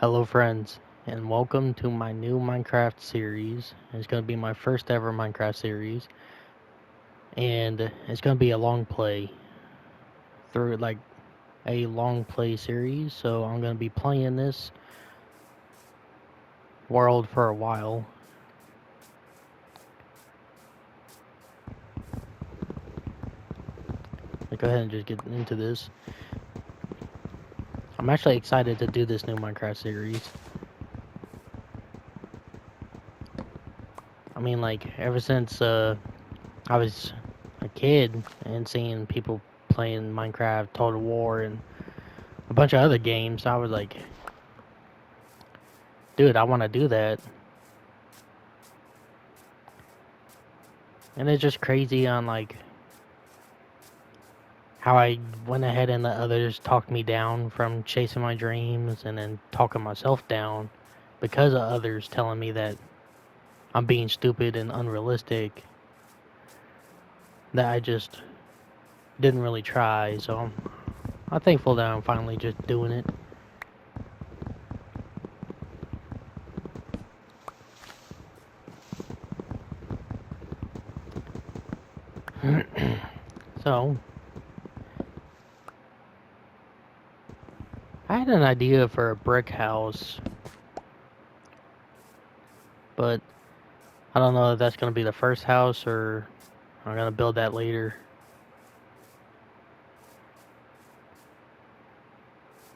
Hello, friends, and welcome to my new Minecraft series. It's going to be my first ever Minecraft series, and it's going to be a long play through a long play series. So I'm going to be playing this world for a while. Go ahead and just get into this. I'm actually excited to do this new Minecraft series. I mean, ever since I was a kid and seeing people playing Minecraft, Total War, and a bunch of other games, I was like, dude, I want to do that. And it's just crazy on how I went ahead and let others talk me down from chasing my dreams and then talking myself down because of others telling me that I'm being stupid and unrealistic, that I just didn't really try. So I'm thankful that I'm finally just doing it. So I had an idea for a brick house, but I don't know if that's going to be the first house or I'm going to build that later.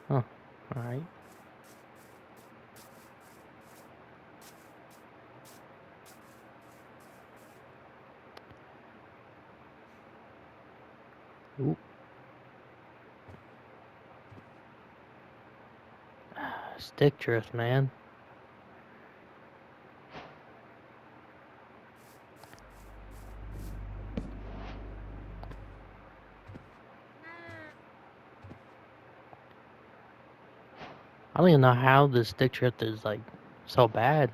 Huh. Alright. Ooh. Stick drift, man. I don't even know how this stick drift is so bad.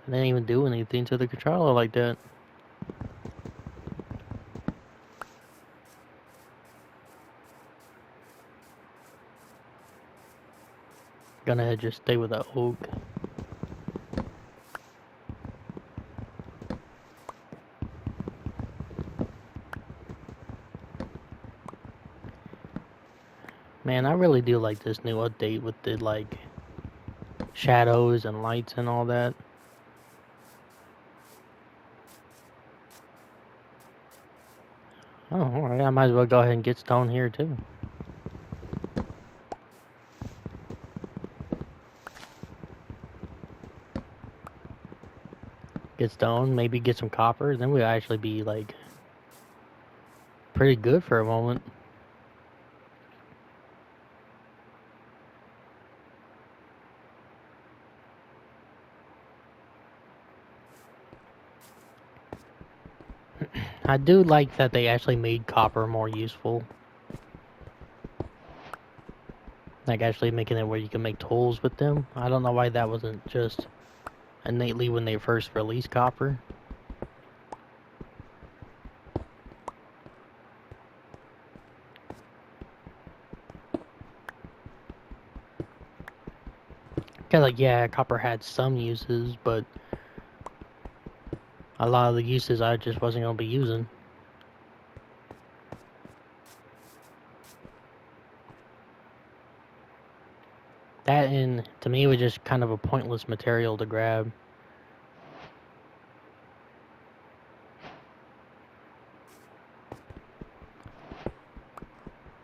I didn't even do anything to the controller like that. Gonna just stay with the oak. Man, I really do like this new update with the shadows and lights and all that. Oh, alright, I might as well go ahead and get stone here too. Get stone, maybe get some copper, then we'll actually be pretty good for a moment. I do like that they actually made copper more useful. Like actually making it where you can make tools with them. I don't know why that wasn't just innately when they first released copper. Cause yeah, copper had some uses, but a lot of the uses I just wasn't gonna be using. That and to me was just kind of a pointless material to grab.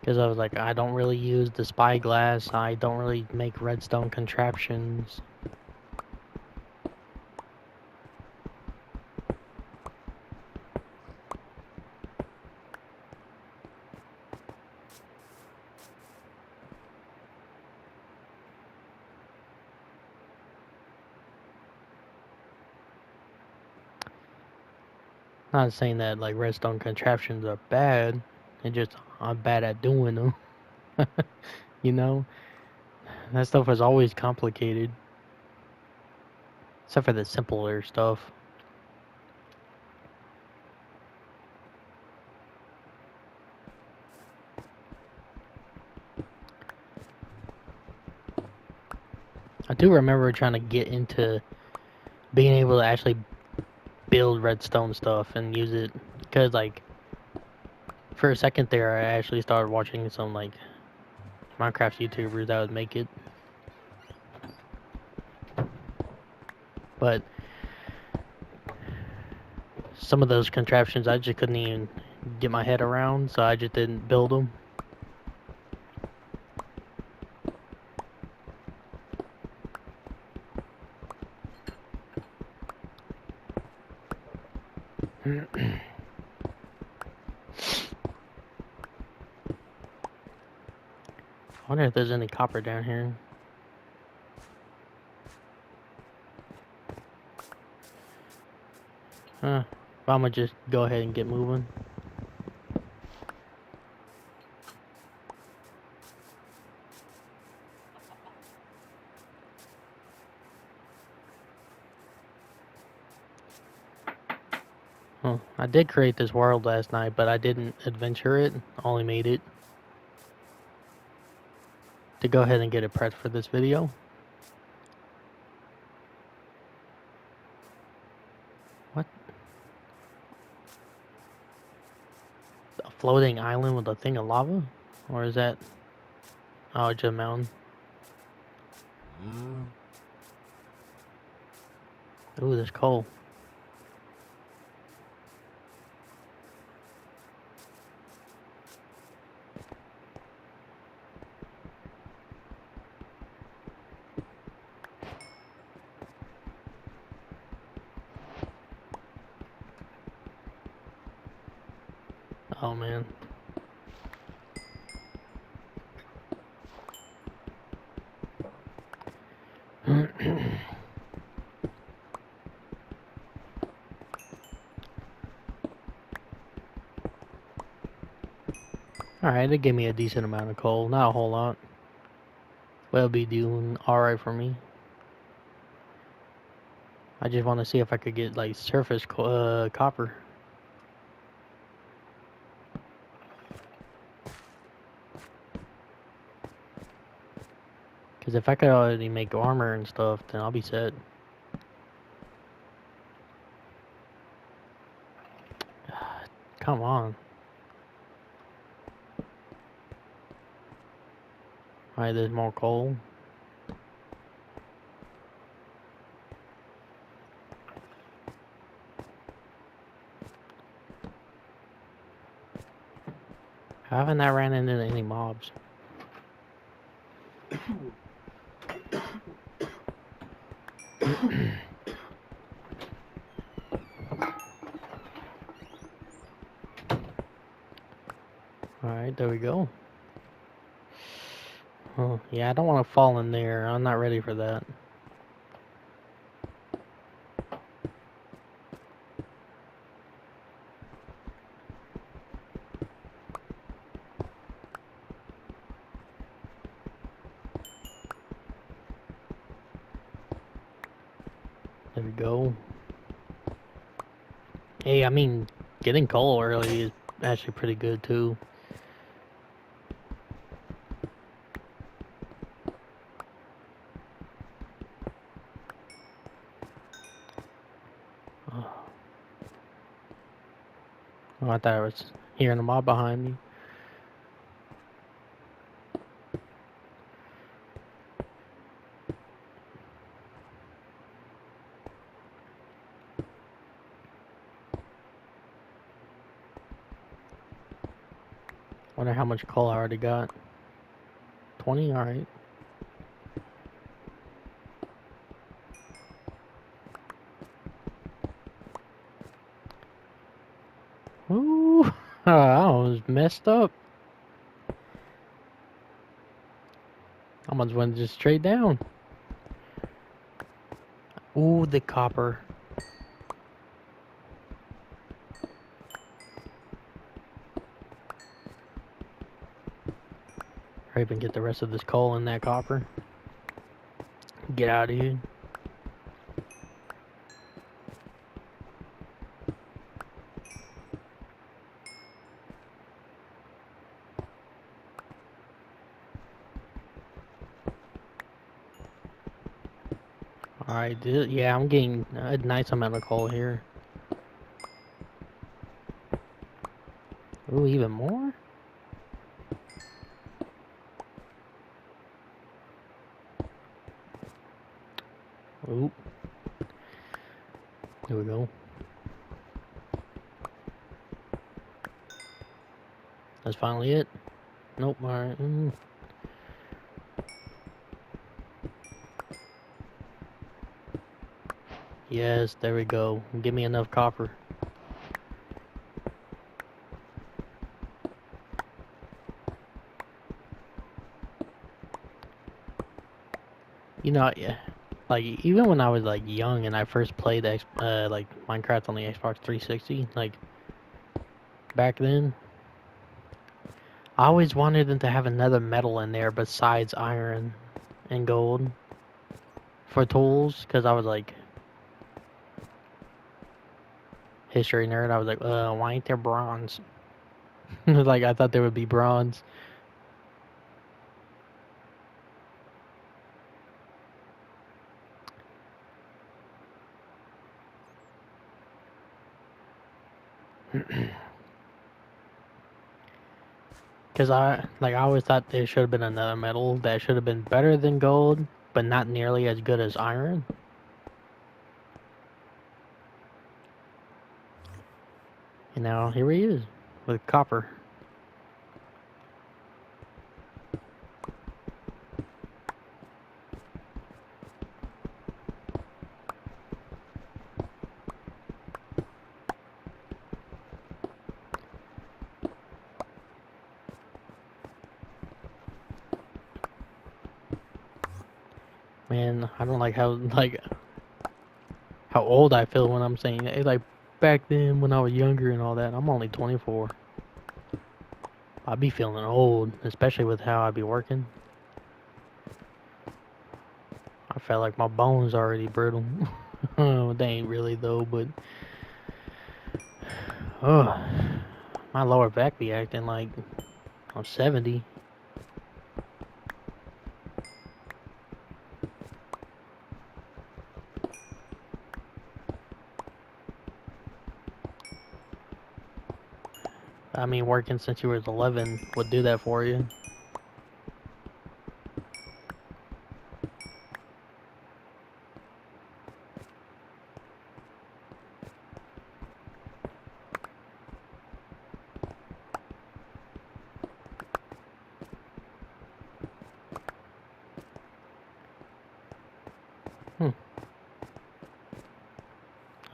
Because I was like, I don't really use the spyglass. I don't really make redstone contraptions. Not saying that redstone contraptions are bad. It's just I'm bad at doing them. You know, that stuff is always complicated, except for the simpler stuff. I do remember trying to get into being able to actually build redstone stuff and use it, because like for a second there I actually started watching some like Minecraft YouTubers that would make it, but some of those contraptions I just couldn't even get my head around, so I just didn't build them. I wonder if there's any copper down here. Huh. I'm gonna just go ahead and get moving. Huh. I did create this world last night, but I didn't adventure it. Only made it to go ahead and get it prepped for this video. What? A floating island with a thing of lava? Or is that... Oh, it's a mountain. Ooh, there's coal. Oh, man. Alright, it gave me a decent amount of coal. Not a whole lot. But it'll be doing alright for me. I just want to see if I could get, like, surface copper. Because if I could already make armor and stuff, then I'll be set. Come on. Alright, there's more coal. Haven't I ran into any mobs? Alright, there we go. Oh, yeah, I don't want to fall in there. I'm not ready for that. There we go. Hey, I mean, getting coal early is actually pretty good, too. Oh, I thought I was hearing a mob behind me. Wonder how much coal I already got. 20? Alright. Ooh, I was messed up. I almost went just straight down. Ooh, the copper. Hurry up and get the rest of this coal in that copper. Get out of here. Alright, yeah, I'm getting a nice amount of coal here. Ooh, even more? Ooh. Here we go. That's finally it. Nope, alright. Yes, there we go. Give me enough copper. You know, yeah, like even when I was like young and I first played like Minecraft on the Xbox 360, like back then, I always wanted them to have another metal in there besides iron and gold for tools, because I was like history nerd. I was like, why ain't there bronze? Like I thought there would be bronze. Because I always thought there should have been another metal that should have been better than gold, but not nearly as good as iron. And now here he is with copper. Man, I don't like how old I feel when I'm saying that. It's like back then when I was younger and all that. I'm only 24. I'd be feeling old, especially with how I be working. I felt like my bones already brittle. They ain't really though, but oh, my lower back be acting like I'm 70. I mean, working since you was 11 would do that for you. Hmm.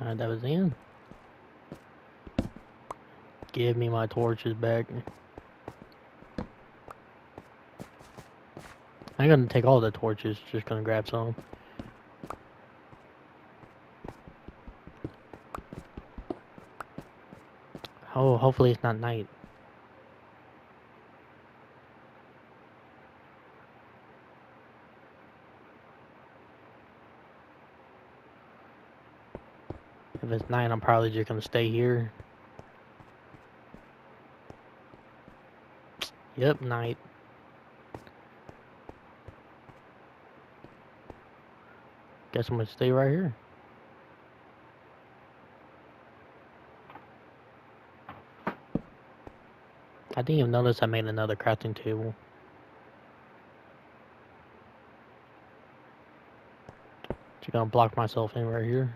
Alright, that was the end. Give me my torches back. I'm gonna take all the torches, just gonna grab some. Oh, hopefully it's not night. If it's night, I'm probably just gonna stay here. Yep, night. Guess I'm gonna stay right here. I didn't even notice I made another crafting table. Just gonna block myself in right here.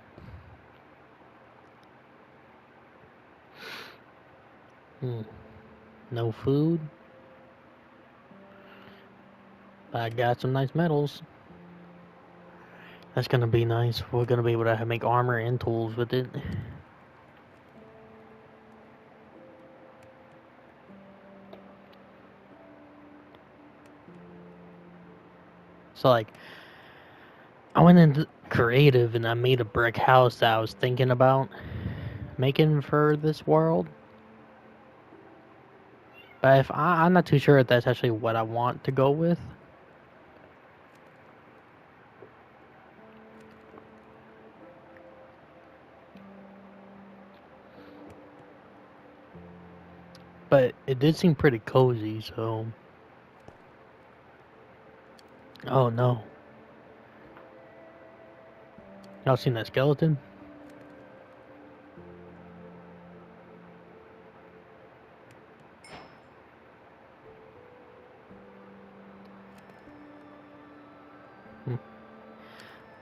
No food. But I got some nice metals. That's gonna be nice. We're gonna be able to make armor and tools with it. So like, I went into creative and I made a brick house that I was thinking about making for this world. But if I'm not too sure if that's actually what I want to go with. But it did seem pretty cozy, so... Oh no. Y'all seen that skeleton?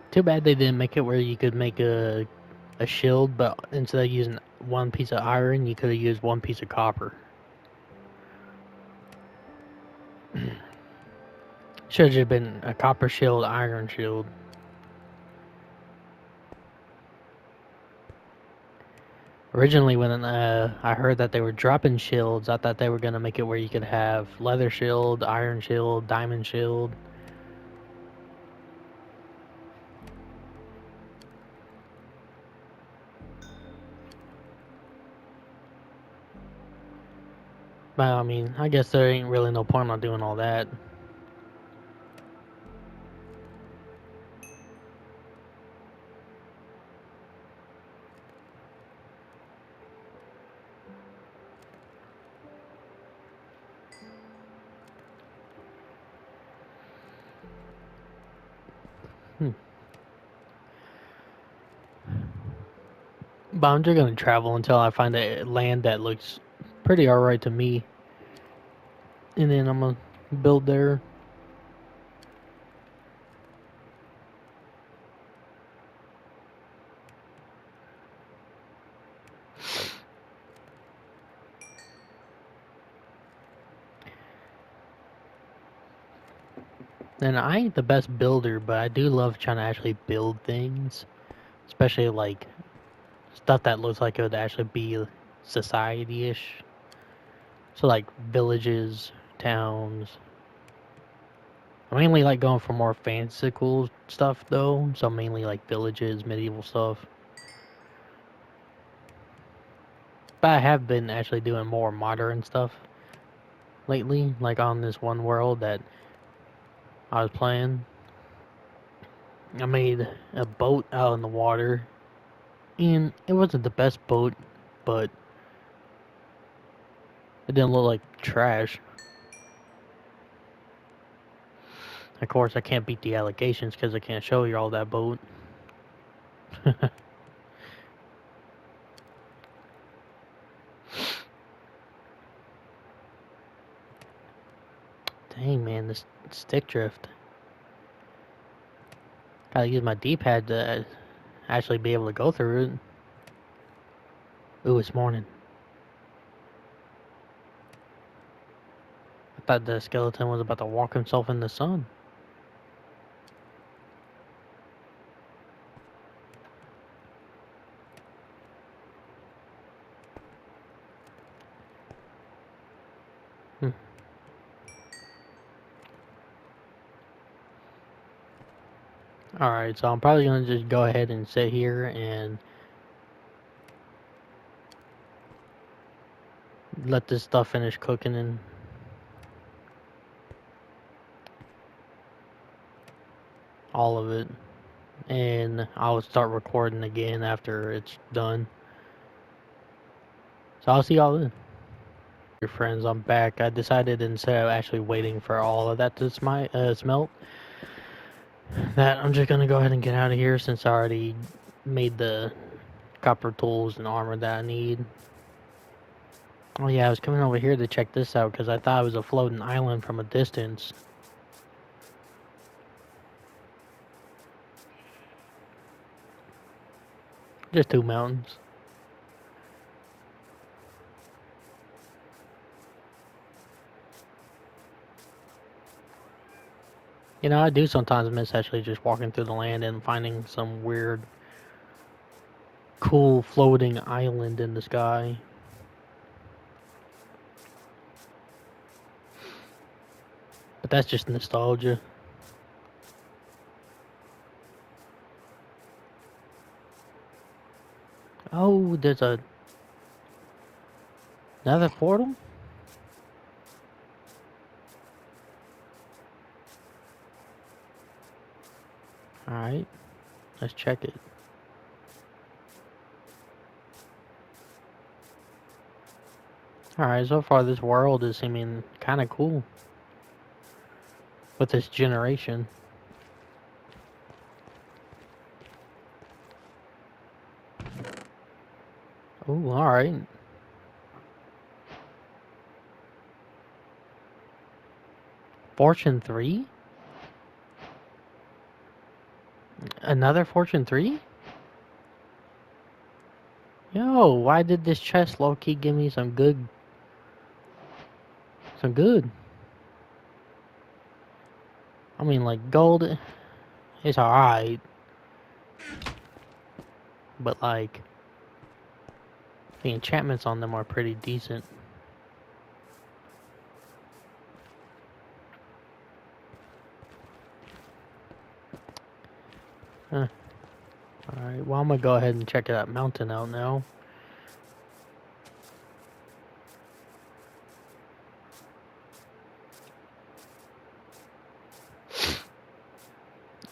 Too bad they didn't make it where you could make a shield, but instead of using one piece of iron, you could have used one piece of copper. Should have just been a copper shield, iron shield. Originally, when I heard that they were dropping shields, I thought they were gonna make it where you could have leather shield, iron shield, diamond shield. But I mean, I guess there ain't really no point on doing all that. But I'm just gonna travel until I find a land that looks pretty alright to me. And then I'm gonna build there. And I ain't the best builder, but I do love trying to actually build things. Especially like stuff that looks like it would actually be society-ish. So like villages, towns. I mainly like going for more fanciful stuff though. So mainly like villages, medieval stuff. But I have been actually doing more modern stuff lately. Like on this one world that I was playing. I made a boat out in the water. And it wasn't the best boat, but it didn't look like trash. Of course, I can't beat the allegations because I can't show you all that boat. Dang, man, this stick drift. Gotta use my D-pad to actually be able to go through it. Ooh, it's morning. I thought the skeleton was about to walk himself in the sun. Hmm. Alright, so I'm probably gonna just go ahead and sit here and let this stuff finish cooking and all of it. And I'll start recording again after it's done. So I'll see y'all then. Your friends, I'm back. I decided instead of actually waiting for all of that to smelt, that I'm just gonna go ahead and get out of here since I already made the copper tools and armor that I need. Oh yeah, I was coming over here to check this out because I thought it was a floating island from a distance. Just two mountains. You know, I do sometimes miss actually just walking through the land and finding some weird, cool floating island in the sky. But that's just nostalgia. Oh, there's another portal? Alright, let's check it. Alright, so far this world is seeming kind of cool. With this generation. Ooh, alright. Fortune 3? Another Fortune 3? Yo, why did this chest low-key give me some good... Some good? I mean, like, gold... It's alright. But, like... The enchantments on them are pretty decent. Huh. Alright, well, I'm gonna go ahead and check that mountain out now.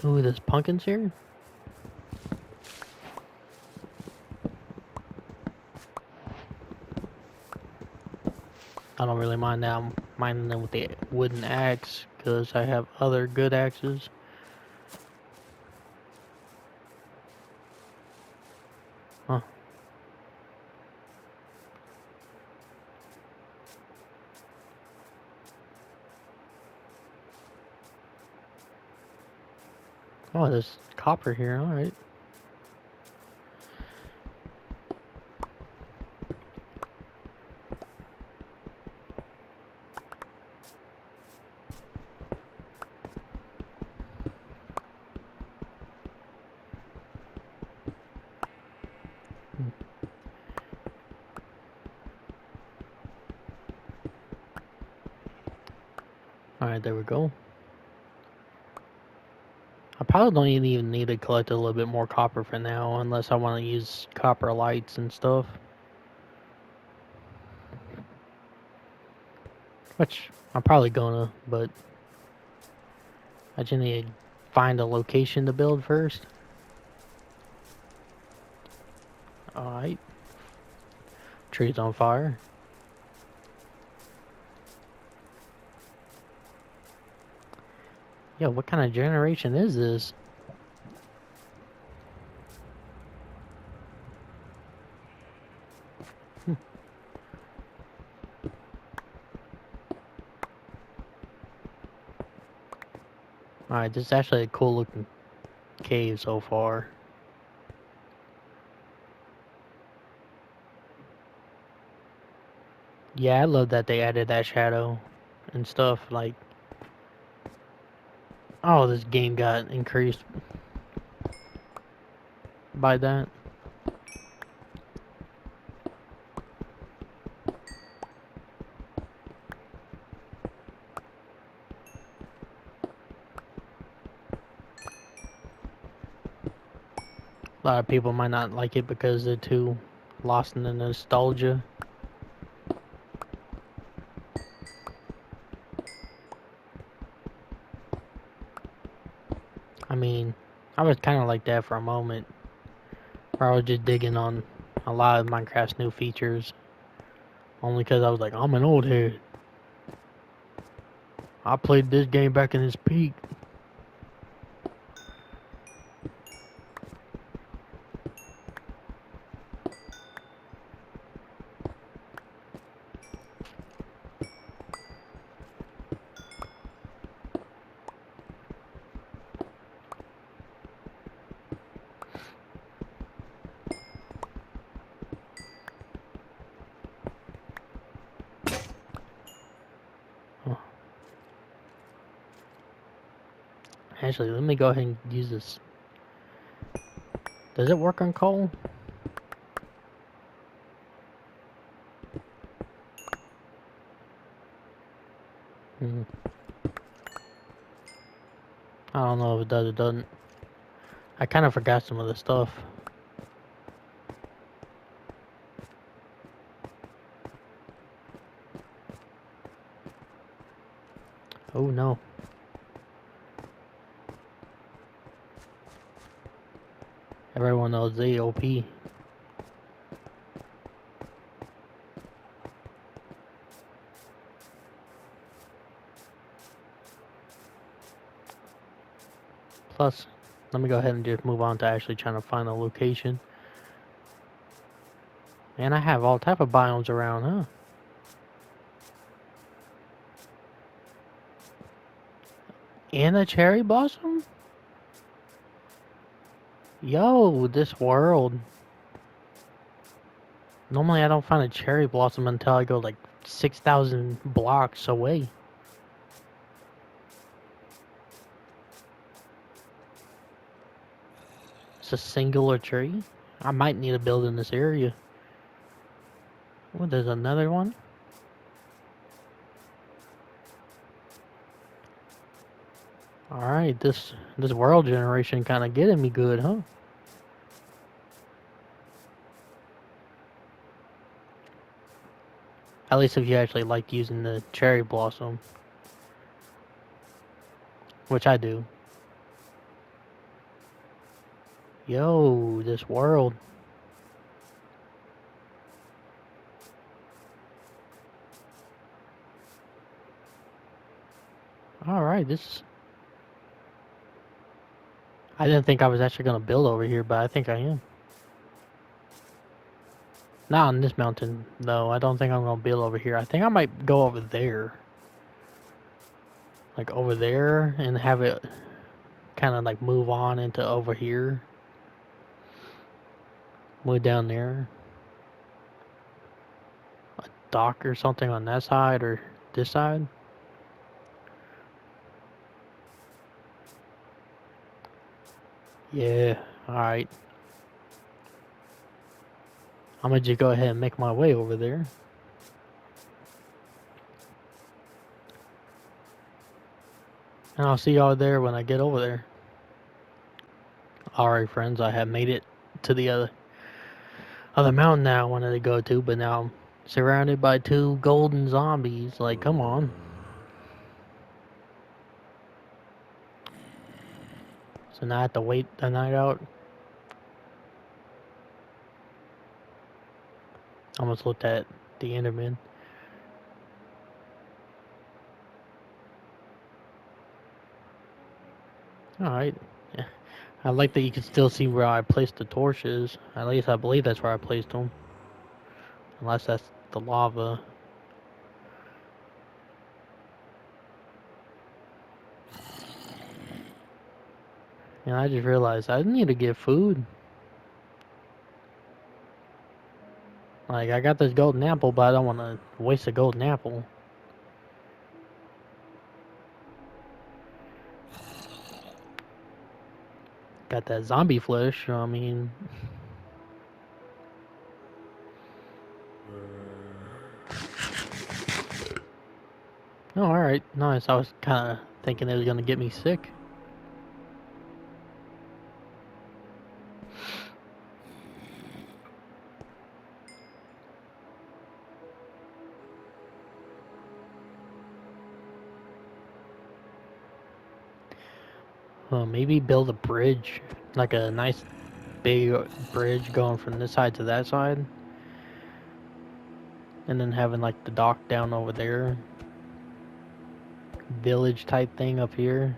Ooh, there's pumpkins here? I don't really mind that. I'm minding them with the wooden axe, because I have other good axes. Huh. Oh, there's copper here, alright. Alright, there we go. I probably don't even need to collect a little bit more copper for now, unless I want to use copper lights and stuff. Which, I'm probably gonna, but... I just need to find a location to build first. Alright. Trees on fire. Yo, what kind of generation is this? Alright, this is actually a cool looking cave so far. Yeah, I love that they added that shadow and stuff. Like, oh, this game got increased by that. A lot of people might not like it because they're too lost in the nostalgia. I mean, I was kind of like that for a moment, where I was just digging on a lot of Minecraft's new features, only because I was like, I'm an old head. I played this game back in its peak. Huh. Actually, let me go ahead and use this. Does it work on coal? Hmm. I don't know if it does or doesn't. I kind of forgot some of the stuff. Oh no. Everyone knows AOP. Plus, let me go ahead and just move on to actually trying to find a location. Man, I have all type of biomes around, huh? And a cherry blossom? Yo, this world. Normally I don't find a cherry blossom until I go like 6,000 blocks away. It's a singular tree? I might need to build in this area. Oh, there's another one. Alright, this world generation kind of getting me good, huh? At least if you actually like using the cherry blossom. Which I do. Yo, this world. Alright, this... I didn't think I was actually going to build over here, but I think I am. Not on this mountain, though. I don't think I'm going to build over here. I think I might go over there. Like over there and have it kind of like move on into over here. Move down there. A dock or something on that side or this side. Yeah, alright. I'm gonna just go ahead and make my way over there. And I'll see y'all there when I get over there. Alright, friends, I have made it to the other mountain that I wanted to go to, but now I'm surrounded by two golden zombies. Like, come on. So now I have to wait the night out. I almost looked at the Enderman. Alright. I like that you can still see where I placed the torches. At least I believe that's where I placed them. Unless that's the lava. And I just realized I need to get food. Like, I got this golden apple, but I don't want to waste a golden apple. Got that zombie flesh, so I mean... Oh, alright. Nice. I was kind of thinking it was going to get me sick. Well, maybe build a bridge. Like a nice big bridge going from this side to that side. And then having like the dock down over there. Village type thing up here.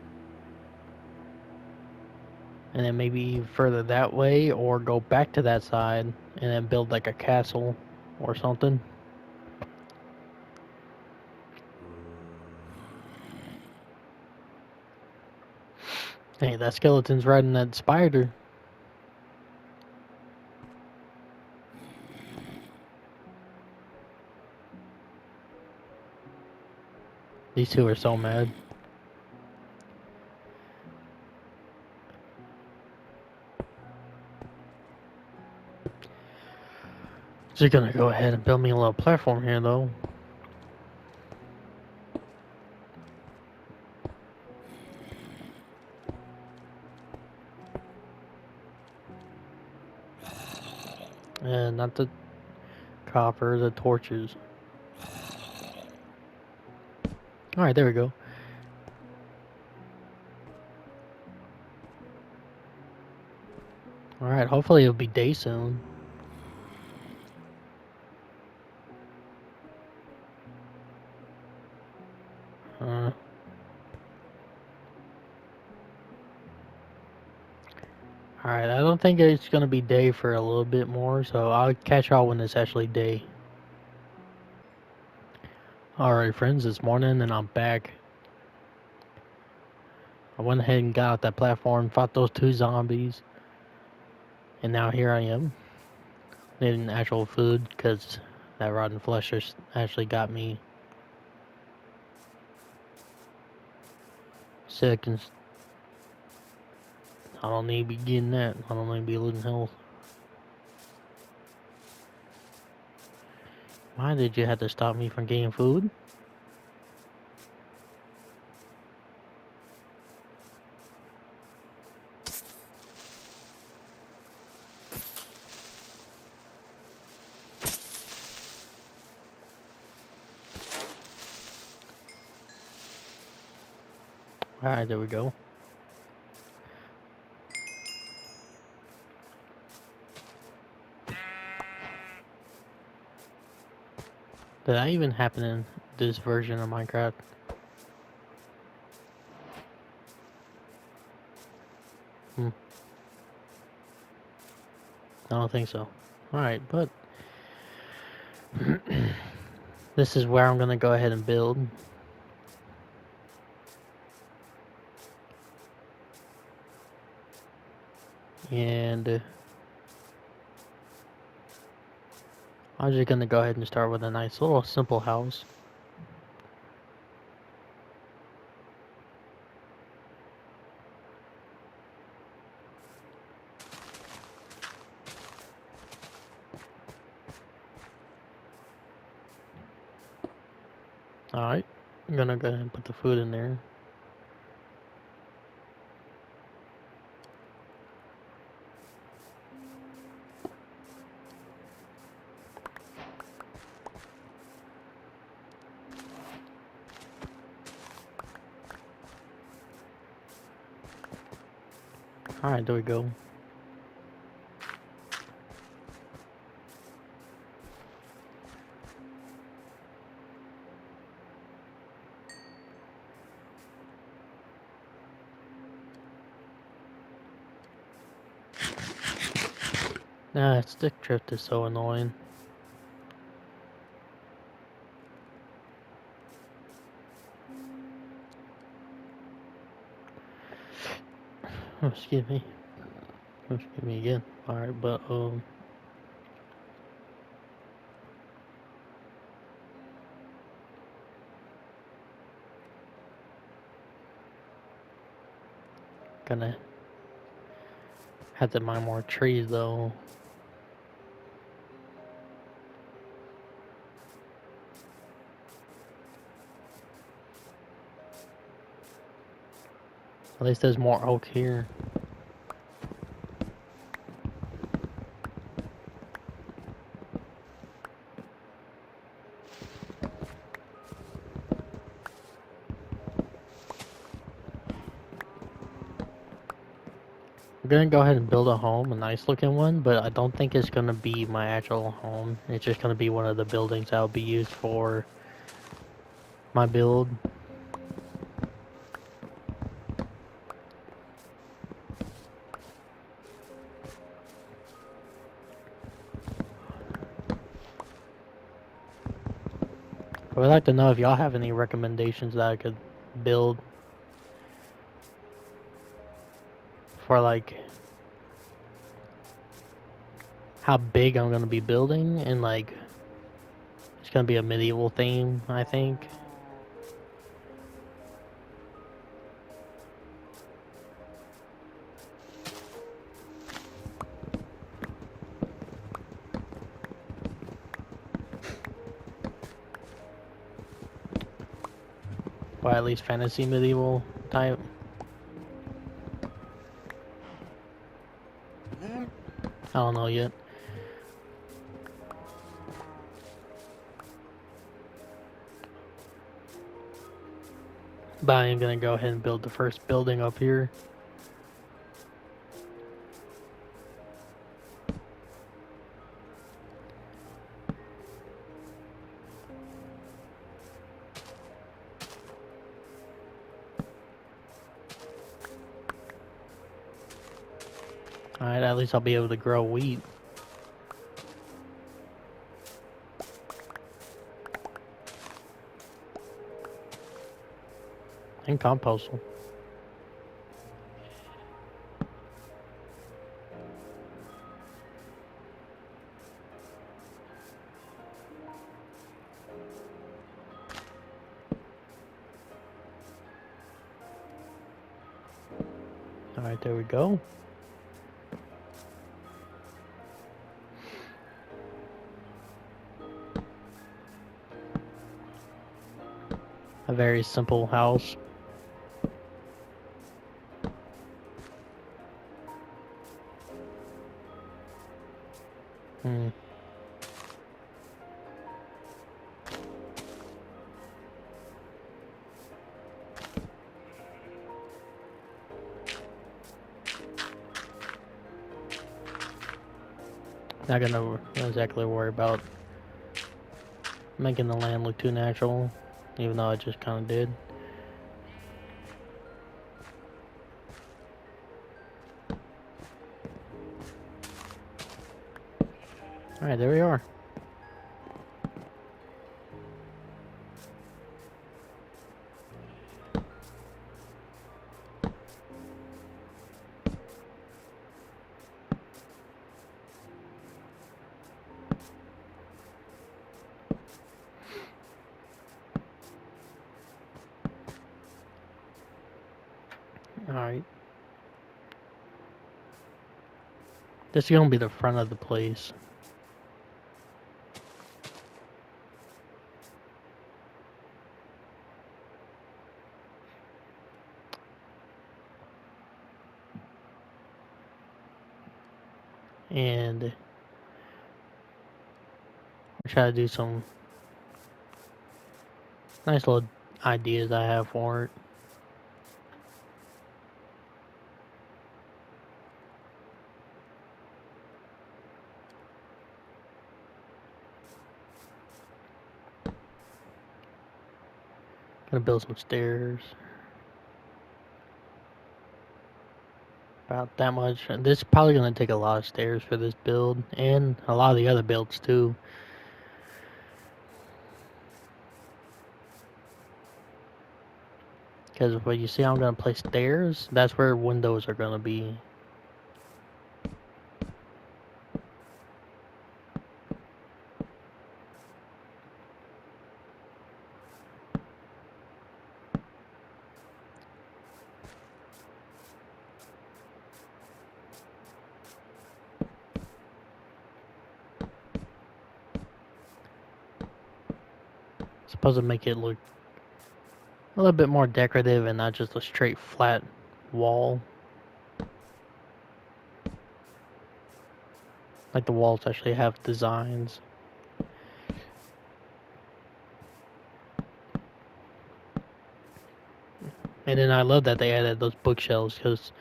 And then maybe further that way, or go back to that side and then build like a castle or something. Hey, that skeleton's riding that spider. These two are so mad. Just gonna go ahead and build me a little platform here though. And not the copper, the torches. Alright, there we go. Alright, hopefully it'll be day soon. Alright, I don't think it's gonna be day for a little bit more, so I'll catch y'all when it's actually day. Alright friends, it's morning and I'm back. I went ahead and got out that platform, fought those 2 zombies, and now here I am. Needing actual food, because that rotten flesh just actually got me sick, and I don't need to be getting that. I don't need to be losing health. Why did you have to stop me from getting food? Alright, there we go. Did that even happen in this version of Minecraft? I don't think so. Alright, but this is where I'm gonna go ahead and build. And I'm just gonna go ahead and start with a nice little simple house. Alright, I'm gonna go ahead and put the food in there. Alright, there we go. Nah, stick drift is so annoying. Oh, excuse me. Excuse me again. Alright, but gonna have to mine more trees though. At least there's more oak here. I'm gonna go ahead and build a home, a nice looking one, but I don't think it's gonna be my actual home. It's just gonna be one of the buildings that'll be used for my build. I would like to know if y'all have any recommendations that I could build for like how big I'm gonna be building, and like it's gonna be a medieval theme, I think. Or at least fantasy medieval type. I don't know yet. But I am gonna go ahead and build the first building up here. Alright, at least I'll be able to grow wheat. And compost them. Alright, there we go. A very simple house. Hmm. Not gonna exactly worry about making the land look too natural, even though I just kind of did. Alright, there we are. Alright. This is gonna be the front of the place. And I'll try to do some nice little ideas I have for it. Gonna build some stairs. About that much. And this is probably gonna take a lot of stairs for this build, and a lot of the other builds too. Because when you see how I'm gonna place stairs, that's where windows are gonna be. Supposed to make it look a little bit more decorative and not just a straight flat wall. Like the walls actually have designs. And then I love that they added those bookshelves, because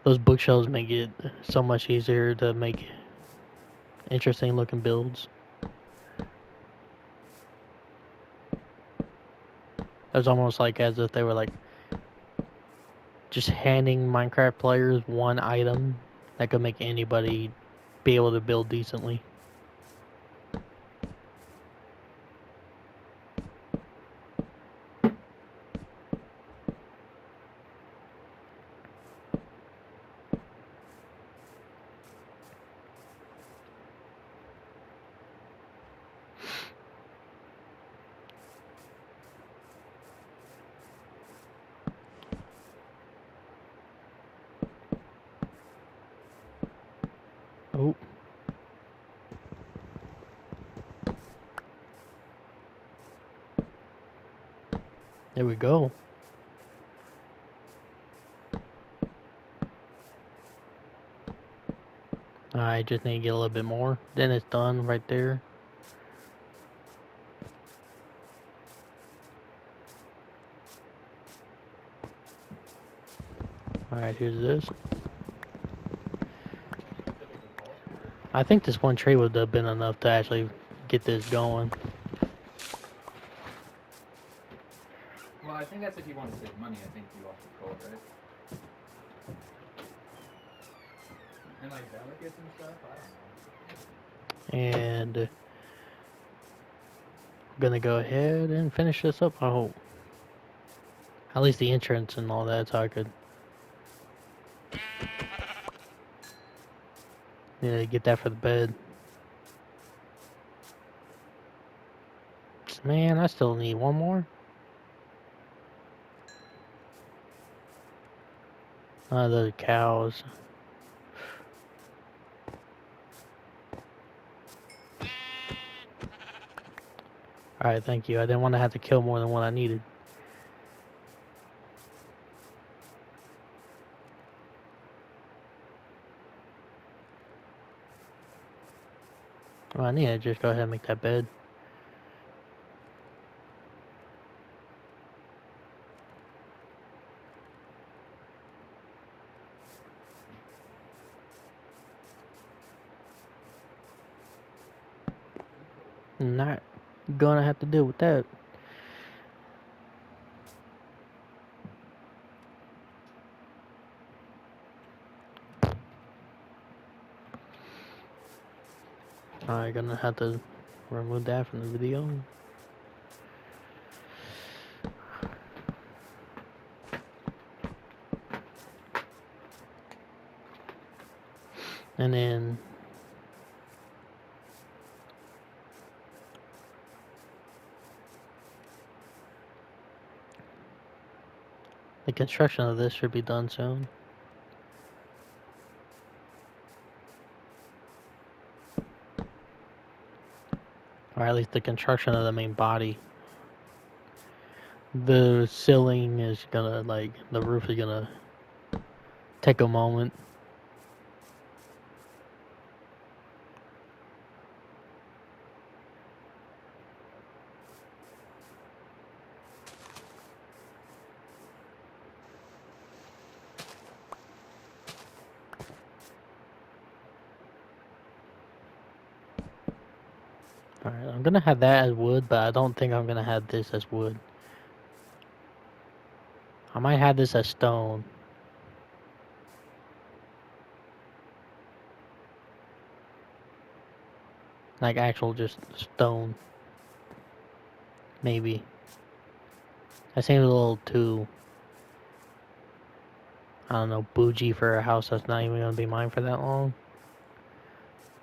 those bookshelves make it so much easier to make interesting looking builds. It was almost like as if they were like just handing Minecraft players one item that could make anybody be able to build decently. Oh. There we go. I just need to get a little bit more. Then it's done right there. Alright, here's this. I think this one tree would have been enough to actually get this going. Well, I think that's if you want to save money. I think you off the code, right? And like delicates and stuff. I don't know. And I'm gonna go ahead and finish this up, I hope. At least the entrance and all that, so I could get that for the bed. Man, I still need one more. The cows. Alright, thank you. I didn't want to have to kill more than what I needed. Well, I need to just go ahead and make that bed. Not gonna have to deal with that. Alright, gonna have to remove that from the video. And then the construction of this should be done soon. Or at least the construction of the main body. The ceiling is gonna, like, the roof is gonna take a moment. Alright, I'm gonna have that as wood, but I don't think I'm gonna have this as wood. I might have this as stone. Like actual just stone. Maybe. That seems a little too, I don't know, bougie for a house that's not even gonna be mine for that long.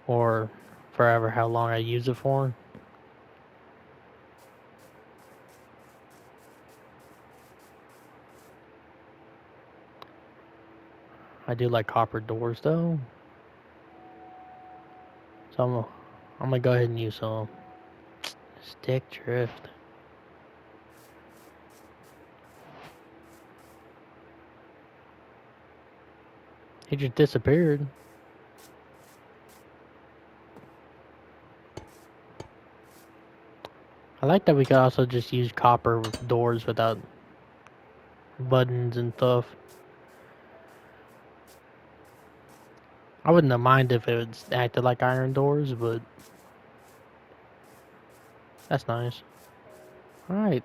Or forever how long I use it for. I do like copper doors though. So I'm gonna go ahead and use some stick drift. He just disappeared. I like that we could also just use copper doors without buttons and stuff. I wouldn't have minded if it acted like iron doors, but that's nice. Alright.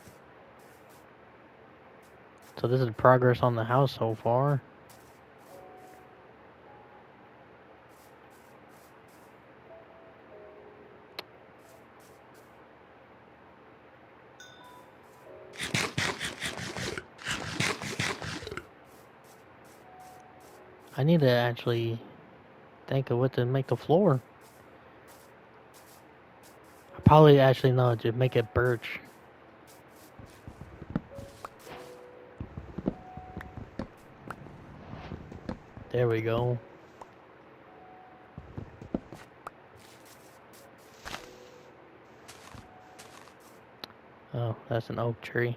So this is progress on the house so far. I need to actually think of what to make the floor. I probably actually know to make it birch. There we go. Oh, that's an oak tree.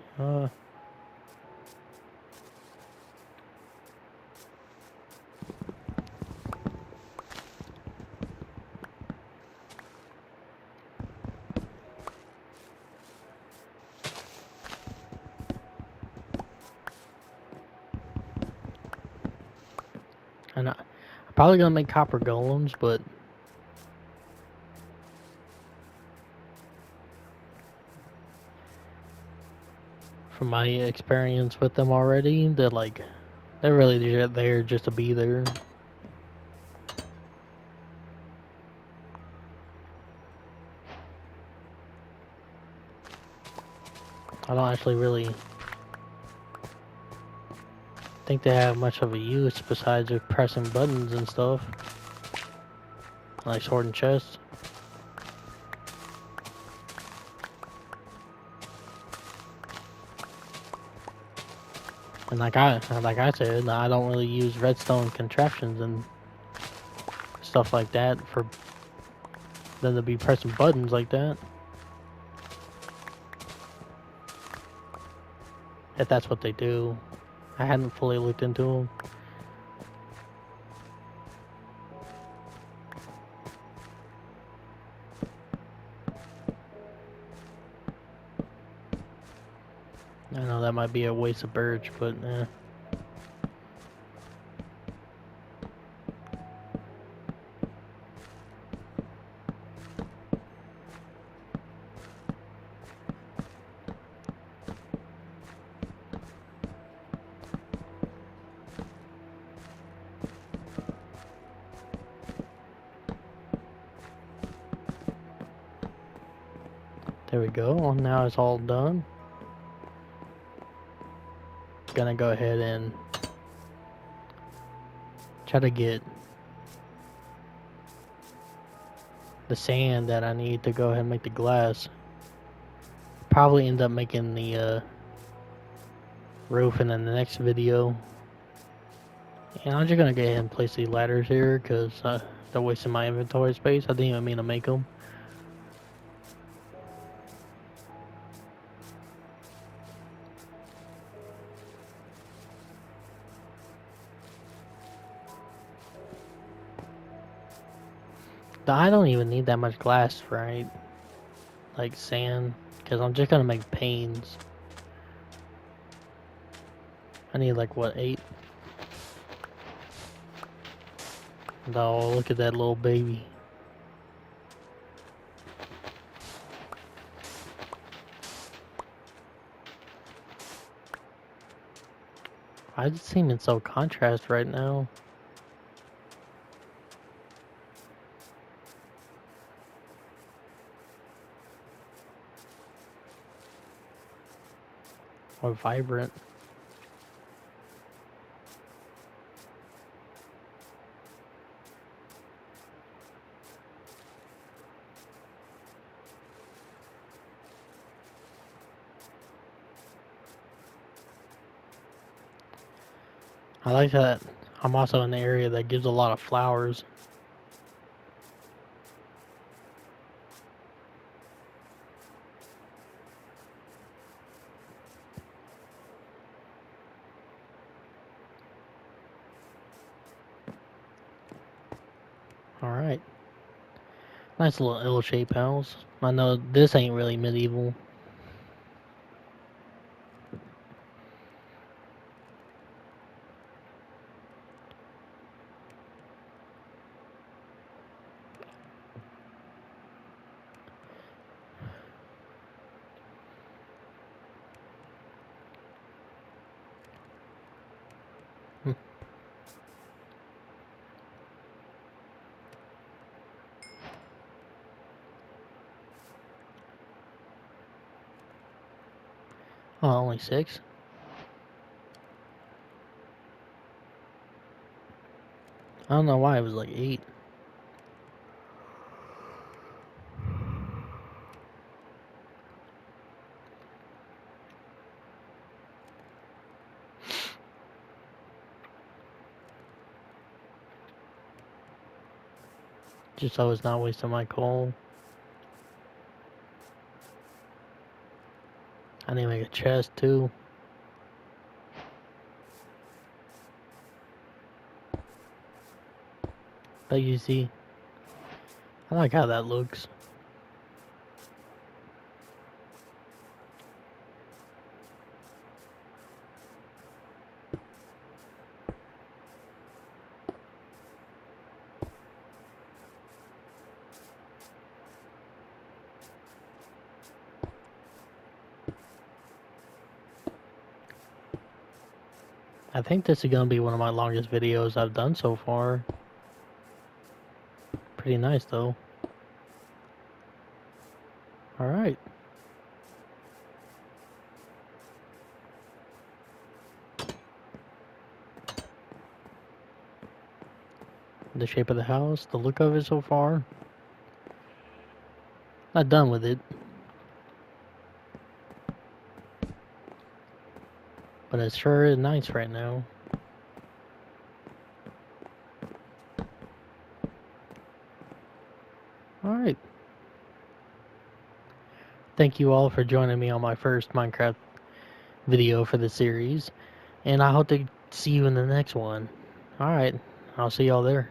And I'm probably gonna make copper golems, but from my experience with them already, they're really there just to be there. I don't actually really think they have much of a use besides just pressing buttons and stuff. Like sword and chest. And like I said, I don't really use redstone contraptions and stuff like that for them to be pressing buttons like that. If that's what they do. I hadn't fully looked into them. I know that might be a waste of birch, but eh. There we go. Now it's all done. Gonna go ahead and try to get the sand that I need to go ahead and make the glass. Probably end up making the roof in the next video. And I'm just gonna go ahead and place these ladders here because they're wasting my inventory space. I didn't even mean to make them. I don't even need that much glass, right? Like sand, because I'm just gonna make panes. I need like what, 8? Oh, look at that little baby. I just seem in so contrast right now. Or vibrant. I like that I'm also in the area that gives a lot of flowers. Alright. Nice little L-shaped house. I know this ain't really medieval. Oh, only 6? I don't know why it was like 8. Just so it's not wasting my coal. I need to make a chest too. But you see, I like how that looks. I think this is gonna be one of my longest videos I've done so far. Pretty nice though. Alright. the shape of the house, the look of it so far. Not done with it. But it sure is nice right now. Alright. Thank you all for joining me on my first Minecraft video for the series. And I hope to see you in the next one. Alright. I'll see y'all there.